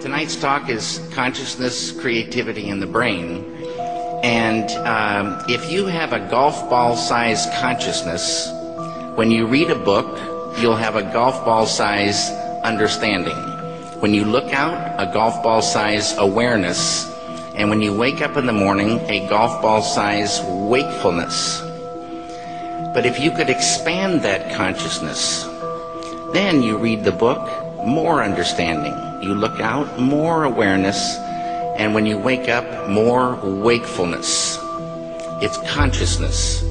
Tonight's talk is consciousness, creativity, and the brain. And if you have a golf ball-sized consciousness, when you read a book, you'll have a golf ball-size understanding. When you look out, a golf ball-size awareness. And when you wake up in the morning, a golf ball-size wakefulness. But if you could expand that consciousness, then you read the book, more understanding. You look out, more awareness. And when you wake up, more wakefulness. It's consciousness.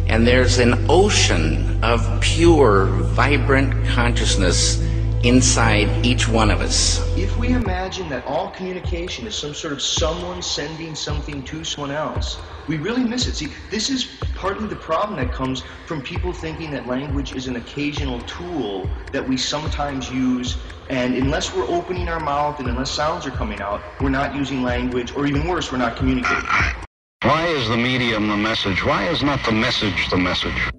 And there's an ocean of pure, vibrant consciousness inside each one of us. If we imagine that all communication is some sort of someone sending something to someone else, we really miss it. See, this is partly the problem that comes from people thinking that language is an occasional tool that we sometimes use, and unless we're opening our mouth and unless sounds are coming out, we're not using language, or even worse, we're not communicating. Why is the medium the message? Why is not the message the message?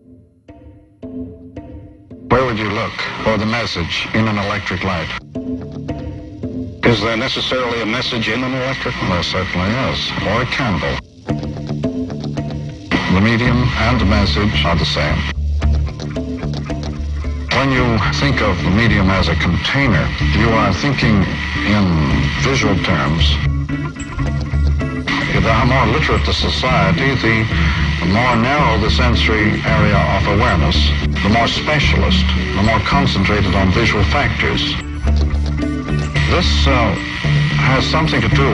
Where would you look for the message in an electric light? Is there necessarily a message in an electric? There certainly is. Or a candle. The medium and the message are the same. When you think of the medium as a container, you are thinking in visual terms. The more literate the society, the more narrow the sensory area of awareness, the more specialist, the more concentrated on visual factors. This has something to do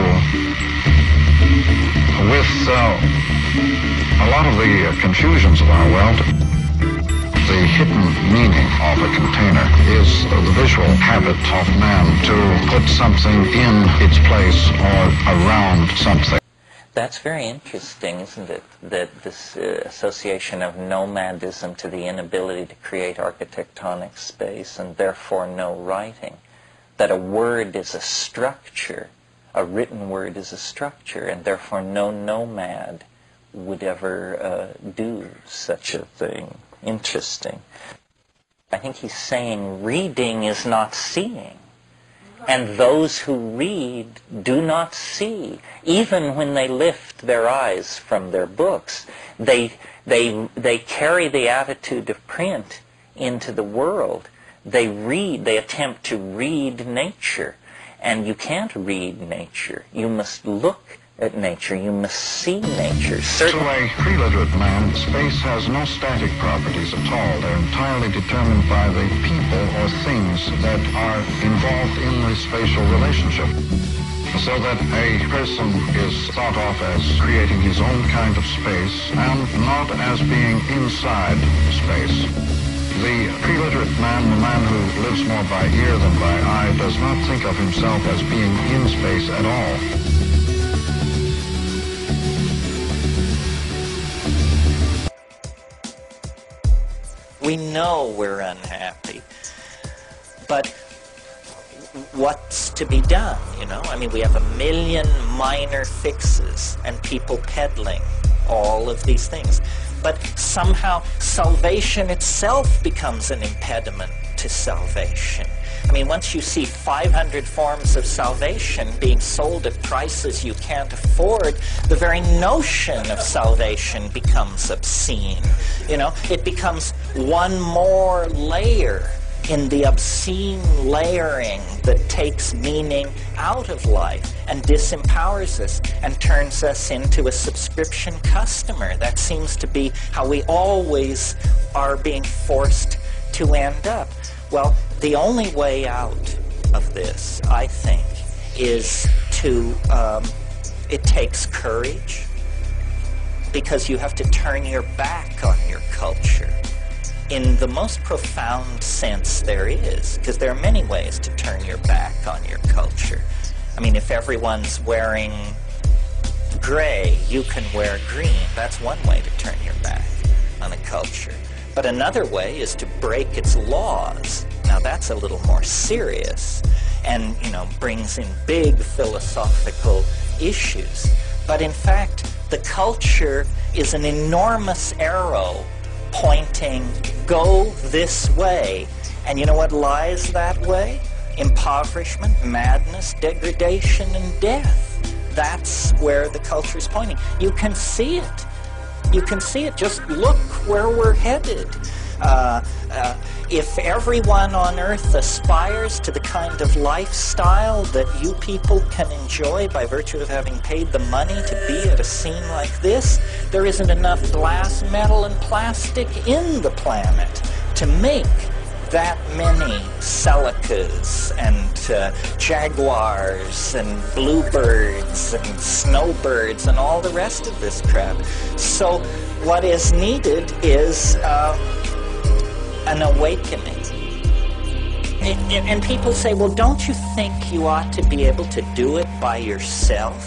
with a lot of the confusions of our world. The hidden meaning of a container is the visual habit of man to put something in its place or around something. That's very interesting, isn't it? That this association of nomadism to the inability to create architectonic space and therefore no writing. That a word is a structure, a written word is a structure, and therefore no nomad would ever do such a thing. Interesting. I think he's saying reading is not seeing. And those who read do not see. Even when they lift their eyes from their books, they carry the attitude of print into the world. They read, they attempt to read nature. And you can't read nature. You must look at nature. You must see nature. To a pre-literate man, space has no static properties at all. They're entirely determined by the people or things that are involved in the spatial relationship. So that a person is thought of as creating his own kind of space and not as being inside space. The pre-literate man, the man who lives more by ear than by eye, does not think of himself as being in space at all. We know we're unhappy, but what's to be done, you know? I mean, we have 1 million minor fixes and people peddling all of these things. But somehow salvation itself becomes an impediment to salvation. I mean, once you see 500 forms of salvation being sold at prices you can't afford, the very notion of salvation becomes obscene. You know, it becomes one more layer in the obscene layering that takes meaning out of life and disempowers us and turns us into a subscription customer. That seems to be how we always are being forced to end up. Well, the only way out of this, I think, is to, it takes courage, because you have to turn your back on your culture in the most profound sense there is, because there are many ways to turn your back on your culture. I mean, if everyone's wearing gray, you can wear green. That's one way to turn your back on a culture. But another way is to break its laws. Now that's a little more serious and, you know, brings in big philosophical issues. But in fact, the culture is an enormous arrow pointing, go this way. And you know what lies that way? impoverishment, madness, degradation, and death. That's where the culture is pointing. You can see it. You can see it. Just look where we're headed. If everyone on Earth aspires to the kind of lifestyle that you people can enjoy by virtue of having paid the money to be at a scene like this, there isn't enough glass, metal, and plastic in the planet to make that many Celicas and Jaguars and bluebirds and snowbirds and all the rest of this crap. So what is needed is an awakening. And people say, well, don't you think you ought to be able to do it by yourself?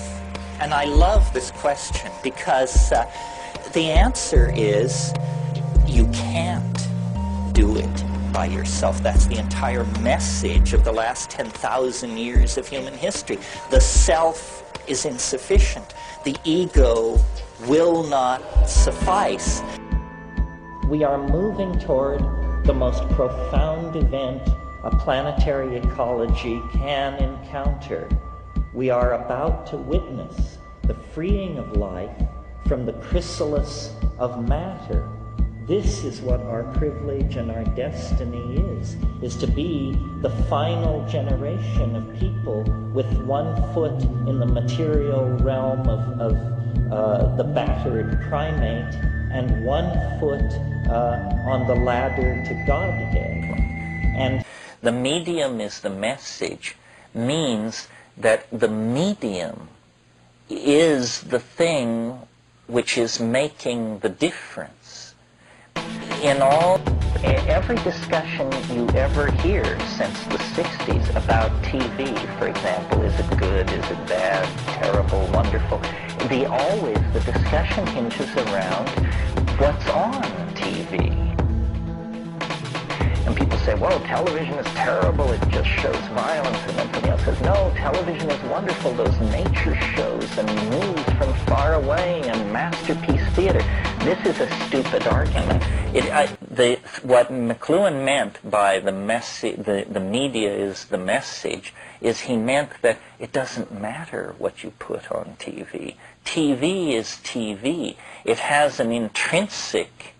And I love this question because the answer is you can't do it by yourself. That's the entire message of the last 10,000 years of human history. The self is insufficient. The ego will not suffice. We are moving toward the most profound event a planetary ecology can encounter. We are about to witness the freeing of life from the chrysalis of matter. This is what our privilege and our destiny is to be the final generation of people with one foot in the material realm of the battered primate and one foot on the ladder to Godhead. And the medium is the message means that the medium is the thing which is making the difference. In every discussion you ever hear since the 60s about TV, for example, is it good, is it bad, terrible, wonderful, the discussion hinges around what's on TV. And people say, well, television is terrible, it just shows violence, and then somebody else says, no, television is wonderful, those nature shows and news from far away and masterpiece theater. This is a stupid argument. What McLuhan meant by the media is the message, is he meant that it doesn't matter what you put on TV. TV is TV. It has an intrinsic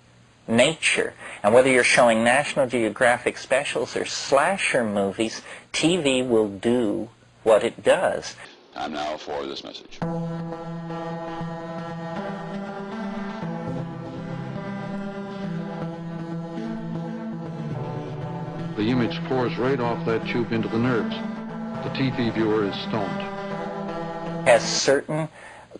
nature. And whether you're showing National Geographic specials or slasher movies, TV will do what it does. Time now for this message. The image pours right off that tube into the nerves. The TV viewer is stoned. Has certain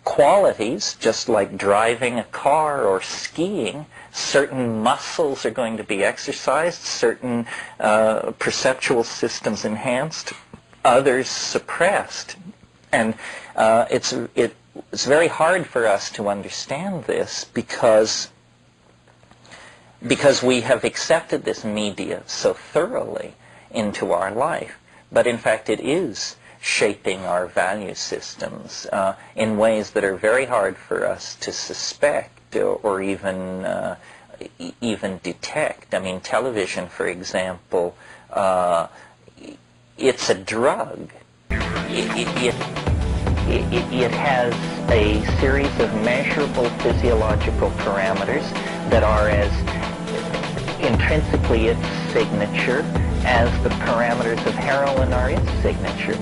qualities, just like driving a car or skiing. Certain muscles are going to be exercised, certain perceptual systems enhanced, others suppressed. And it's very hard for us to understand this because we have accepted this media so thoroughly into our life. But in fact it is shaping our value systems in ways that are very hard for us to suspect or even detect. I mean, television, for example, it's a drug. It has a series of measurable physiological parameters that are as intrinsically its signature as the parameters of heroin are its signature.